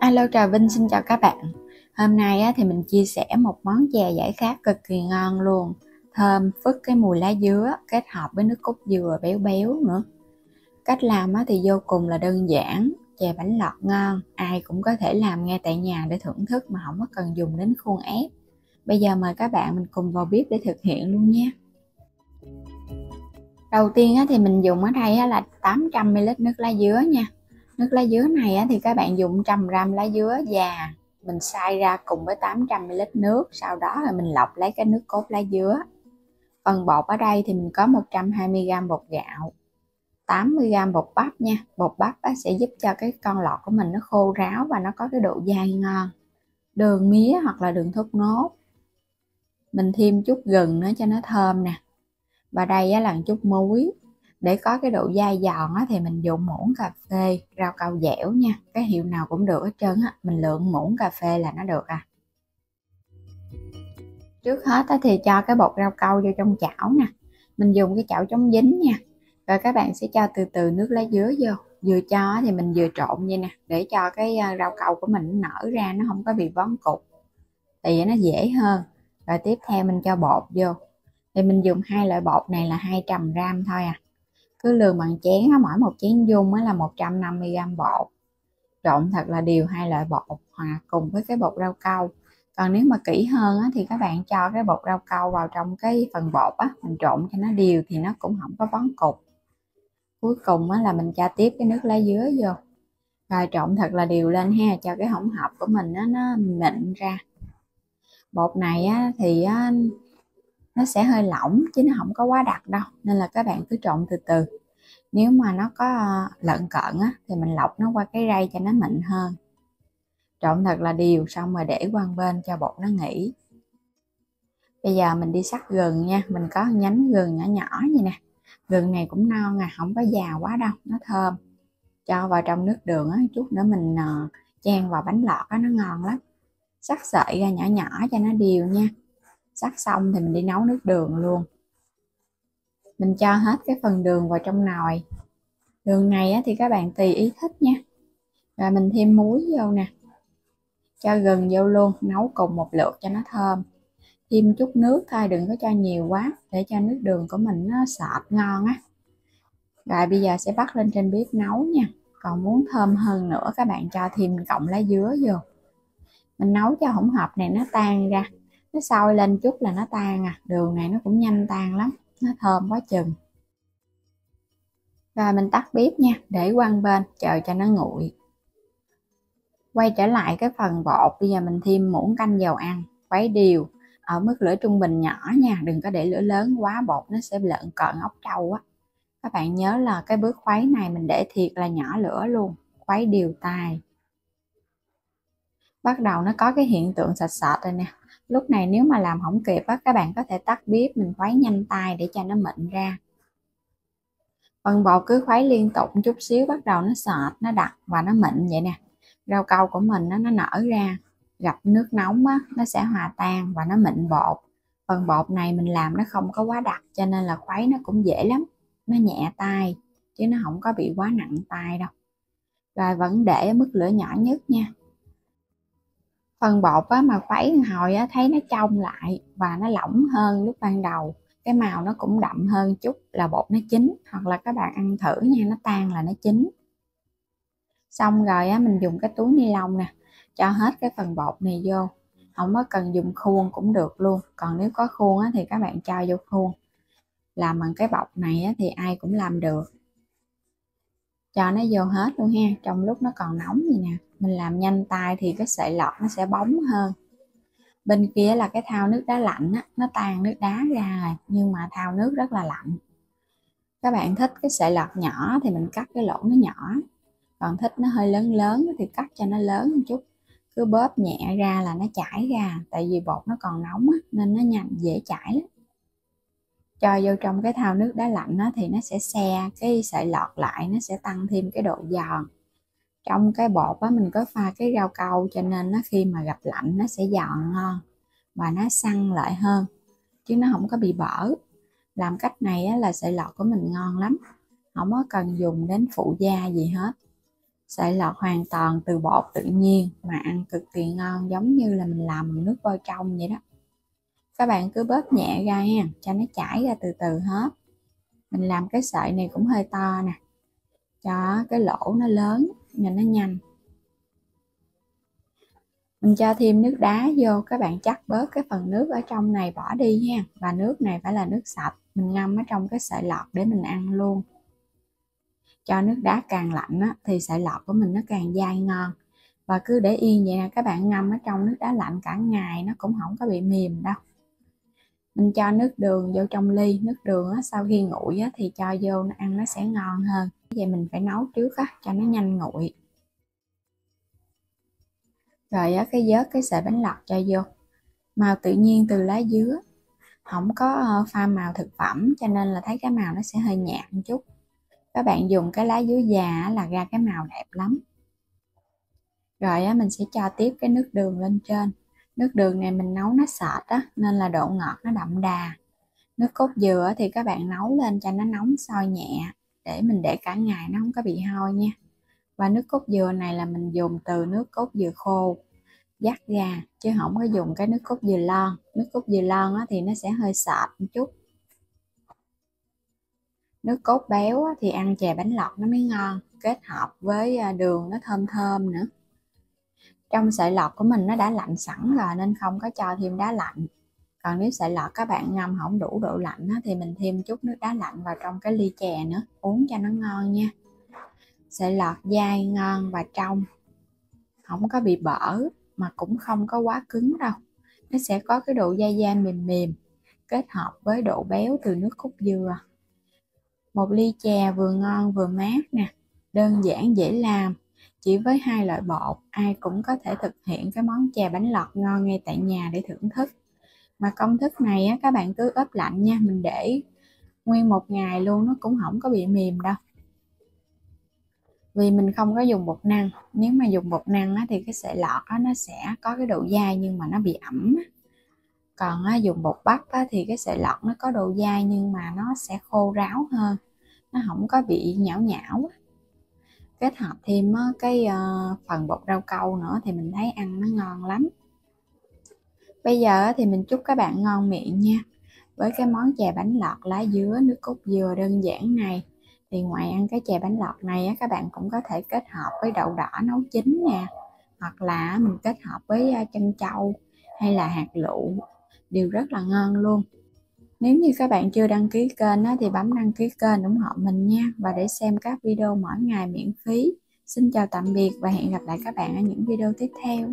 Alo, chào Vinh, xin chào các bạn. Hôm nay thì mình chia sẻ một món chè giải khát cực kỳ ngon luôn. Thơm phức cái mùi lá dứa kết hợp với nước cốt dừa béo béo nữa. Cách làm thì vô cùng là đơn giản. Chè bánh lọt ngon, ai cũng có thể làm ngay tại nhà để thưởng thức mà không có cần dùng đến khuôn ép. Bây giờ mời các bạn mình cùng vào bếp để thực hiện luôn nha. Đầu tiên thì mình dùng ở đây là 800ml nước lá dứa nha. Nước lá dứa này thì các bạn dùng 100g lá dứa già, mình xay ra cùng với 800ml nước, sau đó là mình lọc lấy cái nước cốt lá dứa. Phần bột ở đây thì mình có 120g bột gạo, 80g bột bắp nha. Bột bắp sẽ giúp cho cái con lọt của mình nó khô ráo và nó có cái độ dai ngon. Đường mía hoặc là đường thốt nốt. Mình thêm chút gừng nữa cho nó thơm nè. Và đây là chút muối. Để có cái độ dai giòn thì mình dùng muỗng cà phê rau câu dẻo nha, cái hiệu nào cũng được hết trơn á, mình lượng muỗng cà phê là nó được à. Trước hết thì cho cái bột rau câu vô trong chảo nè, mình dùng cái chảo chống dính nha. Rồi các bạn sẽ cho từ từ nước lá dứa vô, vừa cho thì mình vừa trộn vậy nè, để cho cái rau câu của mình nở ra, nó không có bị vón cục thì nó dễ hơn. Rồi tiếp theo mình cho bột vô, thì mình dùng hai loại bột này là 200g thôi à. Cứ lường bằng chén, mỗi một chén dung là 150g bột. Trộn thật là đều hai loại bột hòa cùng với cái bột rau câu. Còn nếu mà kỹ hơn thì các bạn cho cái bột rau câu vào trong cái phần bột mình trộn cho nó đều thì nó cũng không có vón cục. Cuối cùng là mình cho tiếp cái nước lá dứa vô, rồi trộn thật là đều lên ha, cho cái hỗn hợp của mình nó mịn ra. Bột này thì nó sẽ hơi lỏng chứ nó không có quá đặc đâu, nên là các bạn cứ trộn từ từ. Nếu mà nó có lợn cợn thì mình lọc nó qua cái rây cho nó mịn hơn. Trộn thật là đều xong rồi để qua bên cho bột nó nghỉ. Bây giờ mình đi sắc gừng nha, mình có nhánh gừng nhỏ nhỏ như nè. Gừng này cũng non không có già quá đâu, nó thơm. Cho vào trong nước đường chút nữa mình chan vào bánh lọt nó ngon lắm. Sắc sợi ra nhỏ nhỏ cho nó đều nha. Sắc xong thì mình đi nấu nước đường luôn. Mình cho hết cái phần đường vào trong nồi. Đường này thì các bạn tùy ý thích nha. Rồi mình thêm muối vô nè, cho gừng vô luôn, nấu cùng một lượt cho nó thơm. Thêm chút nước thôi, đừng có cho nhiều quá để cho nước đường của mình nó sệt ngon á. Rồi bây giờ sẽ bắt lên trên bếp nấu nha. Còn muốn thơm hơn nữa các bạn cho thêm cọng lá dứa vô. Mình nấu cho hỗn hợp này nó tan ra, nó sôi lên chút là nó tan à. Đường này nó cũng nhanh tan lắm, nó thơm quá chừng. Rồi mình tắt bếp nha, để qua bên chờ cho nó nguội. Quay trở lại cái phần bột, bây giờ mình thêm muỗng canh dầu ăn, khuấy đều ở mức lửa trung bình nhỏ nha, đừng có để lửa lớn quá, bột nó sẽ lợn cợn ốc trâu á. Các bạn nhớ là cái bước khuấy này mình để thiệt là nhỏ lửa luôn, khuấy đều tay. Bắt đầu nó có cái hiện tượng sệt sệt rồi nè. Lúc này nếu mà làm không kịp các bạn có thể tắt bếp, mình khuấy nhanh tay để cho nó mịn ra. Phần bột cứ khuấy liên tục chút xíu, bắt đầu nó sệt, nó đặc và nó mịn vậy nè. Rau câu của mình nó nở ra, gặp nước nóng nó sẽ hòa tan và nó mịn bột. Phần bột này mình làm nó không có quá đặc cho nên là khuấy nó cũng dễ lắm, nó nhẹ tay chứ nó không có bị quá nặng tay đâu. Rồi vẫn để ở mức lửa nhỏ nhất nha. Phần bột mà khuấy hồi thấy nó trong lại và nó lỏng hơn lúc ban đầu, cái màu nó cũng đậm hơn chút là bột nó chín, hoặc là các bạn ăn thử nha, nó tan là nó chín. Xong rồi mình dùng cái túi ni lông nè, cho hết cái phần bột này vô, không có cần dùng khuôn cũng được luôn, còn nếu có khuôn thì các bạn cho vô khuôn. Làm bằng cái bọc này thì ai cũng làm được. Cho nó vô hết luôn ha, trong lúc nó còn nóng vậy nè. Mình làm nhanh tay thì cái sợi lọt nó sẽ bóng hơn. Bên kia là cái thau nước đá lạnh nó tan nước đá ra rồi, nhưng mà thau nước rất là lạnh. Các bạn thích cái sợi lọt nhỏ thì mình cắt cái lỗ nó nhỏ, còn thích nó hơi lớn lớn thì cắt cho nó lớn một chút. Cứ bóp nhẹ ra là nó chảy ra, tại vì bột nó còn nóng nên nó nhanh dễ chảy lắm. Cho vô trong cái thau nước đá lạnh thì nó sẽ xe cái sợi lọt lại, nó sẽ tăng thêm cái độ giòn. Trong cái bột mình có pha cái rau câu cho nên khi mà gặp lạnh nó sẽ giòn ngon và nó săn lại hơn, chứ nó không có bị bở. Làm cách này là sợi lọt của mình ngon lắm, không có cần dùng đến phụ gia gì hết. Sợi lọt hoàn toàn từ bột tự nhiên mà ăn cực kỳ ngon, giống như là mình làm bằng nước vo trong vậy đó. Các bạn cứ bóp nhẹ ra ha, cho nó chảy ra từ từ hết. Mình làm cái sợi này cũng hơi to nè, cho cái lỗ nó lớn nên nó nhanh. Mình cho thêm nước đá vô, các bạn chắc bớt cái phần nước ở trong này bỏ đi ha. Và nước này phải là nước sạch, mình ngâm ở trong cái sợi lọt để mình ăn luôn. Cho nước đá càng lạnh á, thì sợi lọt của mình nó càng dai ngon. Và cứ để yên vậy nè, các bạn ngâm ở trong nước đá lạnh cả ngày nó cũng không có bị mềm đâu. Mình cho nước đường vô trong ly, nước đường á, sau khi nguội á, thì cho vô nó ăn nó sẽ ngon hơn. Vậy mình phải nấu trước á, cho nó nhanh nguội. Rồi á, cái vớt cái sợi bánh lọt cho vô. Màu tự nhiên từ lá dứa, không có pha màu thực phẩm cho nên là thấy cái màu nó sẽ hơi nhạt một chút. Các bạn dùng cái lá dứa già là ra cái màu đẹp lắm. Rồi á, mình sẽ cho tiếp cái nước đường lên trên. Nước đường này mình nấu nó sệt á, nên là độ ngọt nó đậm đà. Nước cốt dừa thì các bạn nấu lên cho nó nóng sôi nhẹ, để mình để cả ngày nó không có bị hôi nha. Và nước cốt dừa này là mình dùng từ nước cốt dừa khô dắt ra, chứ không có dùng cái nước cốt dừa lon. Nước cốt dừa lon á, thì nó sẽ hơi sệt một chút. Nước cốt béo á, thì ăn chè bánh lọt nó mới ngon, kết hợp với đường nó thơm thơm nữa. Trong sợi lọt của mình nó đã lạnh sẵn rồi nên không có cho thêm đá lạnh. Còn nếu sợi lọt các bạn ngâm không đủ độ lạnh á, thì mình thêm chút nước đá lạnh vào trong cái ly chè nữa, uống cho nó ngon nha. Sợi lọt dai ngon và trong, không có bị bở mà cũng không có quá cứng đâu. Nó sẽ có cái độ dai dai mềm mềm, kết hợp với độ béo từ nước cốt dừa. Một ly chè vừa ngon vừa mát nè, đơn giản dễ làm. Chỉ với 2 loại bột, ai cũng có thể thực hiện cái món chè bánh lọt ngon ngay tại nhà để thưởng thức. Mà công thức này á, các bạn cứ ướp lạnh nha, mình để nguyên một ngày luôn nó cũng không có bị mềm đâu. Vì mình không có dùng bột năng, nếu mà dùng bột năng á, thì cái sợi lọt á, nó sẽ có cái độ dai nhưng mà nó bị ẩm. Còn á, dùng bột bắp á, thì cái sợi lọt nó có độ dai nhưng mà nó sẽ khô ráo hơn, nó không có bị nhão nhão. Kết hợp thêm cái phần bột rau câu nữa thì mình thấy ăn nó ngon lắm. Bây giờ thì mình chúc các bạn ngon miệng nha. Với cái món chè bánh lọt lá dứa nước cốt dừa đơn giản này, thì ngoài ăn cái chè bánh lọt này các bạn cũng có thể kết hợp với đậu đỏ nấu chín nè, hoặc là mình kết hợp với trân châu hay là hạt lựu, đều rất là ngon luôn. Nếu như các bạn chưa đăng ký kênh thì bấm đăng ký kênh ủng hộ mình nha, và để xem các video mỗi ngày miễn phí. Xin chào tạm biệt và hẹn gặp lại các bạn ở những video tiếp theo.